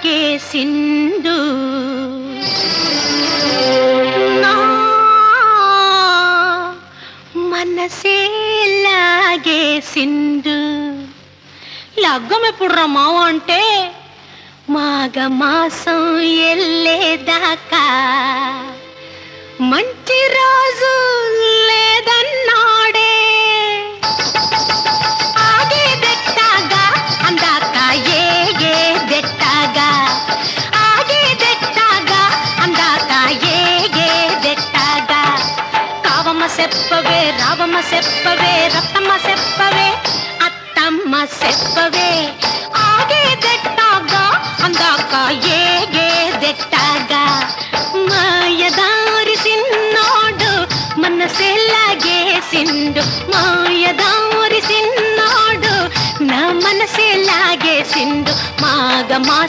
లాగేసిండు నా మనసే లాగేసిండు. లగ్గమెప్పుడురా మావ అంటే మాఘమాసం ఎల్లేదాకా మంచి రోజు లేదన్నాడే. ఆగేదెట్టాగా అందాక ఏగేదెట్టాగా, ఆగేదెట్టాగా అందాక ఏగేదెట్టాగా. కావమ్మ చెప్పవే, రావమ్మ చెప్పవే, రత్తమ్మ చెప్పవే, అత్తమ్మ చెప్పవే. ఆగేదెట్టాగా అందాక ఏగేదెట్టాగా. మాయదారి సిన్నోడు మనసే లాగేసిండు, మాయదారి సిన్నోడు నా మనసే లాగేసిండు. మాఘమాస